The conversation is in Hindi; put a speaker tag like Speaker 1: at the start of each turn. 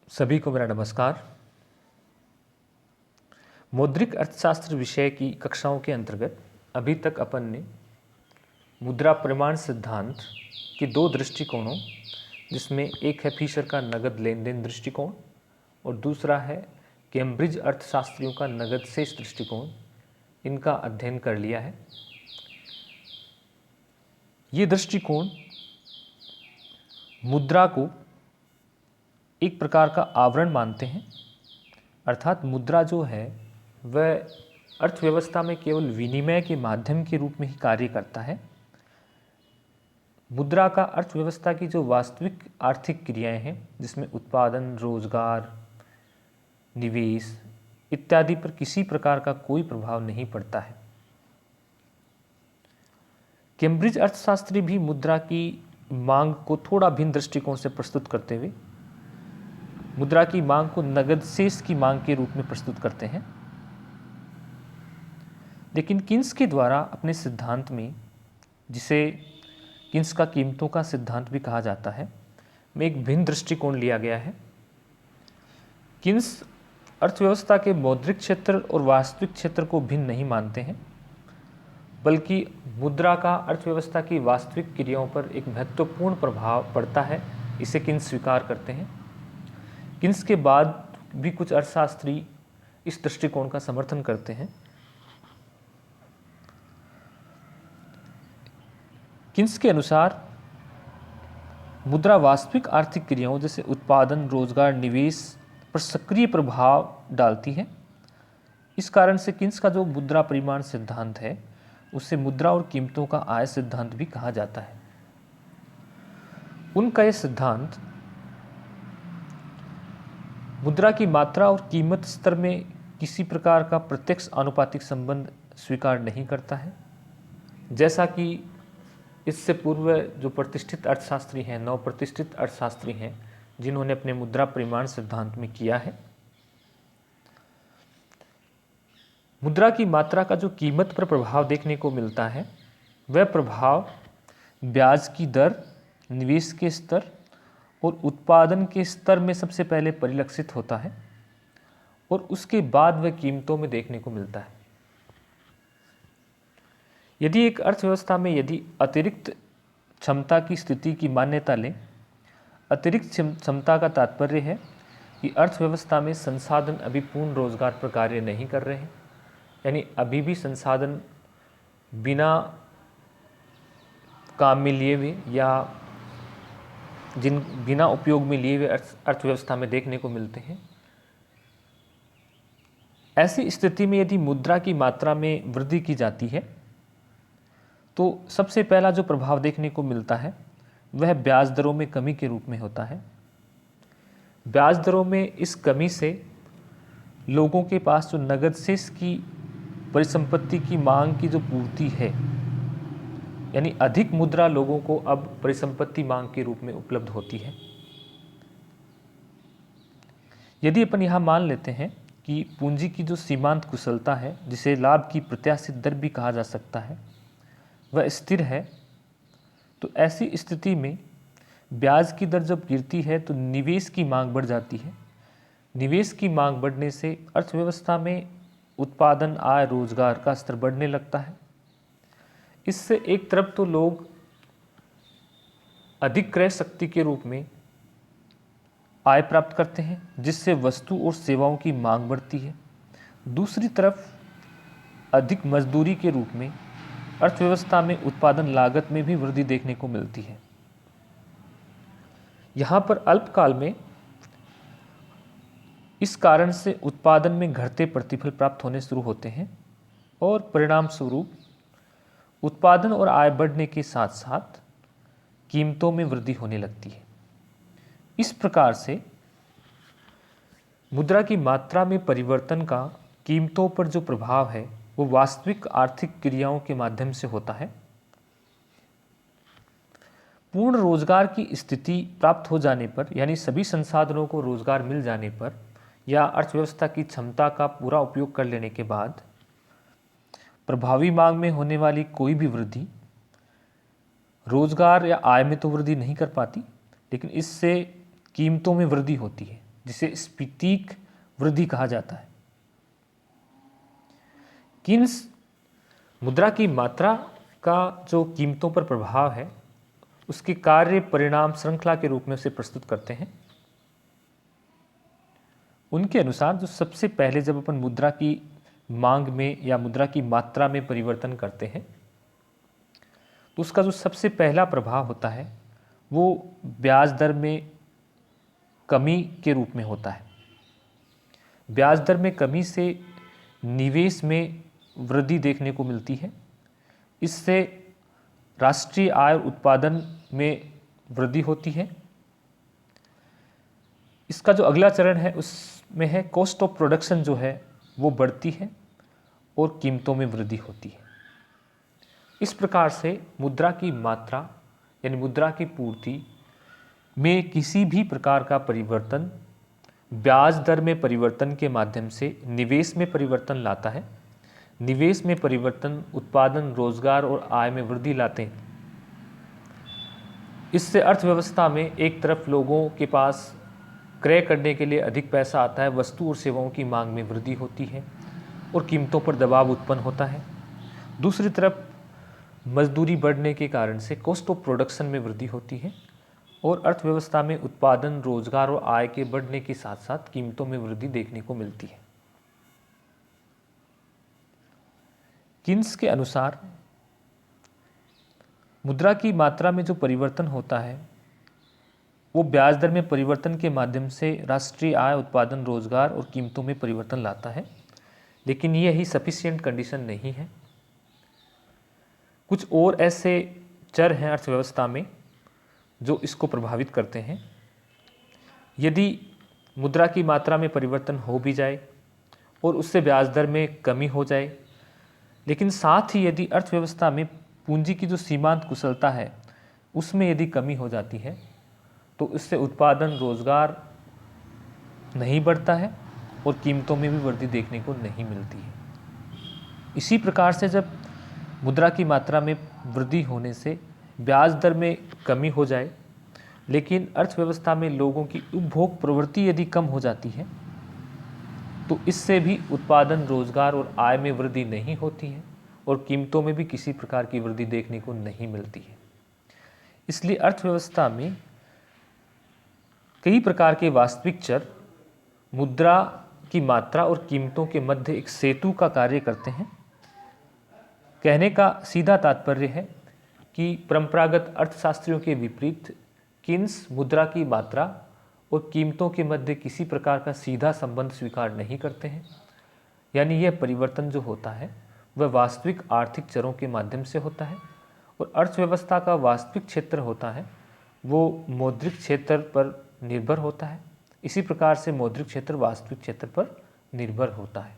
Speaker 1: सभी को मेरा नमस्कार। मौद्रिक अर्थशास्त्र विषय की कक्षाओं के अंतर्गत अभी तक अपन ने मुद्रा परिमाण सिद्धांत के दो दृष्टिकोणों, जिसमें एक है फिशर का नगद लेन देन दृष्टिकोण और दूसरा है कैम्ब्रिज अर्थशास्त्रियों का नगद शेष दृष्टिकोण, इनका अध्ययन कर लिया है। ये दृष्टिकोण मुद्रा को एक प्रकार का आवरण मानते हैं, अर्थात मुद्रा जो है वह अर्थव्यवस्था में केवल विनिमय के माध्यम के रूप में ही कार्य करता है। मुद्रा का अर्थव्यवस्था की जो वास्तविक आर्थिक क्रियाएं हैं, जिसमें उत्पादन, रोजगार, निवेश इत्यादि पर किसी प्रकार का कोई प्रभाव नहीं पड़ता है। कैम्ब्रिज अर्थशास्त्री भी मुद्रा की मांग को थोड़ा भिन्न दृष्टिकोण से प्रस्तुत करते हुए मुद्रा की मांग को नगद शेष की मांग के रूप में प्रस्तुत करते हैं, लेकिन किन्स के द्वारा अपने सिद्धांत में, जिसे किन्स का कीमतों का सिद्धांत भी कहा जाता है, में एक भिन्न दृष्टिकोण लिया गया है। किन्स अर्थव्यवस्था के मौद्रिक क्षेत्र और वास्तविक क्षेत्र को भिन्न नहीं मानते हैं, बल्कि मुद्रा का अर्थव्यवस्था की वास्तविक क्रियाओं पर एक महत्वपूर्ण प्रभाव पड़ता है, इसे किन्स स्वीकार करते हैं। किन्स के बाद भी कुछ अर्थशास्त्री इस दृष्टिकोण का समर्थन करते हैं। किन्स के अनुसार मुद्रा वास्तविक आर्थिक क्रियाओं जैसे उत्पादन, रोजगार, निवेश पर सक्रिय प्रभाव डालती है। इस कारण से किन्स का जो मुद्रा परिमाण सिद्धांत है, उसे मुद्रा और कीमतों का आय सिद्धांत भी कहा जाता है। उनका यह सिद्धांत मुद्रा की मात्रा और कीमत स्तर में किसी प्रकार का प्रत्यक्ष आनुपातिक संबंध स्वीकार नहीं करता है, जैसा कि इससे पूर्व जो प्रतिष्ठित अर्थशास्त्री हैं, नवप्रतिष्ठित अर्थशास्त्री हैं, जिन्होंने अपने मुद्रा परिमाण सिद्धांत में किया है। मुद्रा की मात्रा का जो कीमत पर प्रभाव देखने को मिलता है, वह प्रभाव ब्याज की दर, निवेश के स्तर और उत्पादन के स्तर में सबसे पहले परिलक्षित होता है और उसके बाद वह कीमतों में देखने को मिलता है। यदि एक अर्थव्यवस्था में यदि अतिरिक्त क्षमता की स्थिति की मान्यता लें, अतिरिक्त क्षमता का तात्पर्य है कि अर्थव्यवस्था में संसाधन अभी पूर्ण रोजगार पर कार्य नहीं कर रहे हैं, यानी अभी भी संसाधन बिना काम में लिए हुए या बिना उपयोग में लिए हुए अर्थव्यवस्था में देखने को मिलते हैं। ऐसी स्थिति में यदि मुद्रा की मात्रा में वृद्धि की जाती है, तो सबसे पहला जो प्रभाव देखने को मिलता है वह ब्याज दरों में कमी के रूप में होता है। ब्याज दरों में इस कमी से लोगों के पास जो नगद शेष की परिसंपत्ति की मांग की जो पूर्ति है, यानी अधिक मुद्रा लोगों को अब परिसंपत्ति मांग के रूप में उपलब्ध होती है। यदि अपन यहाँ मान लेते हैं कि पूंजी की जो सीमांत कुशलता है, जिसे लाभ की प्रत्याशित दर भी कहा जा सकता है, वह स्थिर है, तो ऐसी स्थिति में ब्याज की दर जब गिरती है तो निवेश की मांग बढ़ जाती है। निवेश की मांग बढ़ने से अर्थव्यवस्था में उत्पादन, आय, रोजगार का स्तर बढ़ने लगता है। इससे एक तरफ तो लोग अधिक क्रय शक्ति के रूप में आय प्राप्त करते हैं, जिससे वस्तु और सेवाओं की मांग बढ़ती है। दूसरी तरफ अधिक मजदूरी के रूप में अर्थव्यवस्था में उत्पादन लागत में भी वृद्धि देखने को मिलती है। यहाँ पर अल्पकाल में इस कारण से उत्पादन में घटते प्रतिफल प्राप्त होने शुरू होते हैं और परिणाम स्वरूप उत्पादन और आय बढ़ने के साथ साथ कीमतों में वृद्धि होने लगती है। इस प्रकार से मुद्रा की मात्रा में परिवर्तन का कीमतों पर जो प्रभाव है, वो वास्तविक आर्थिक क्रियाओं के माध्यम से होता है। पूर्ण रोजगार की स्थिति प्राप्त हो जाने पर, यानी सभी संसाधनों को रोजगार मिल जाने पर या अर्थव्यवस्था की क्षमता का पूरा उपयोग कर लेने के बाद प्रभावी मांग में होने वाली कोई भी वृद्धि रोजगार या आय में तो वृद्धि नहीं कर पाती, लेकिन इससे कीमतों में वृद्धि होती है। जिसे स्फीतिक वृद्धि कहा जाता है। किन्स मुद्रा की मात्रा का जो कीमतों पर प्रभाव है उसके कार्य परिणाम श्रृंखला के रूप में उसे प्रस्तुत करते हैं। उनके अनुसार जो सबसे पहले जब अपन मुद्रा की मांग में या मुद्रा की मात्रा में परिवर्तन करते हैं तो उसका जो सबसे पहला प्रभाव होता है वो ब्याज दर में कमी के रूप में होता है। ब्याज दर में कमी से निवेश में वृद्धि देखने को मिलती है। इससे राष्ट्रीय आय और उत्पादन में वृद्धि होती है। इसका जो अगला चरण है उसमें है कॉस्ट ऑफ प्रोडक्शन जो है वो बढ़ती है और कीमतों में वृद्धि होती है। इस प्रकार से मुद्रा की मात्रा यानी मुद्रा की पूर्ति में किसी भी प्रकार का परिवर्तन ब्याज दर में परिवर्तन के माध्यम से निवेश में परिवर्तन लाता है। निवेश में परिवर्तन उत्पादन, रोजगार और आय में वृद्धि लाते हैं। इससे अर्थव्यवस्था में एक तरफ लोगों के पास क्रय करने के लिए अधिक पैसा आता है, वस्तु और सेवाओं की मांग में वृद्धि होती है और कीमतों पर दबाव उत्पन्न होता है। दूसरी तरफ मजदूरी बढ़ने के कारण से कॉस्ट ऑफ प्रोडक्शन में वृद्धि होती है और अर्थव्यवस्था में उत्पादन, रोजगार और आय के बढ़ने के साथ साथ कीमतों में वृद्धि देखने को मिलती है। किन्स के अनुसार मुद्रा की मात्रा में जो परिवर्तन होता है वो ब्याज दर में परिवर्तन के माध्यम से राष्ट्रीय आय, उत्पादन, रोजगार और कीमतों में परिवर्तन लाता है, लेकिन यही सफिशिएंट कंडीशन नहीं है। कुछ और ऐसे चर हैं अर्थव्यवस्था में जो इसको प्रभावित करते हैं। यदि मुद्रा की मात्रा में परिवर्तन हो भी जाए और उससे ब्याज दर में कमी हो जाए, लेकिन साथ ही यदि अर्थव्यवस्था में पूंजी की जो सीमांत कुशलता है उसमें यदि कमी हो जाती है तो इससे उत्पादन, रोजगार नहीं बढ़ता है और कीमतों में भी वृद्धि देखने को नहीं मिलती है। इसी प्रकार से जब मुद्रा की मात्रा में वृद्धि होने से ब्याज दर में कमी हो जाए, लेकिन अर्थव्यवस्था में लोगों की उपभोग प्रवृत्ति यदि कम हो जाती है तो इससे भी उत्पादन, रोजगार और आय में वृद्धि नहीं होती है और कीमतों में भी किसी प्रकार की वृद्धि देखने को नहीं मिलती है। इसलिए अर्थव्यवस्था में कई प्रकार के वास्तविक चर मुद्रा की मात्रा और कीमतों के मध्य एक सेतु का कार्य करते हैं। कहने का सीधा तात्पर्य है कि परंपरागत अर्थशास्त्रियों के विपरीत किन्स मुद्रा की मात्रा और कीमतों के मध्य किसी प्रकार का सीधा संबंध स्वीकार नहीं करते हैं। यानी यह परिवर्तन जो होता है वह वास्तविक आर्थिक चरों के माध्यम से होता है और अर्थव्यवस्था का वास्तविक क्षेत्र होता है वो मौद्रिक क्षेत्र पर निर्भर होता है। इसी प्रकार से मौद्रिक क्षेत्र वास्तविक क्षेत्र पर निर्भर होता है।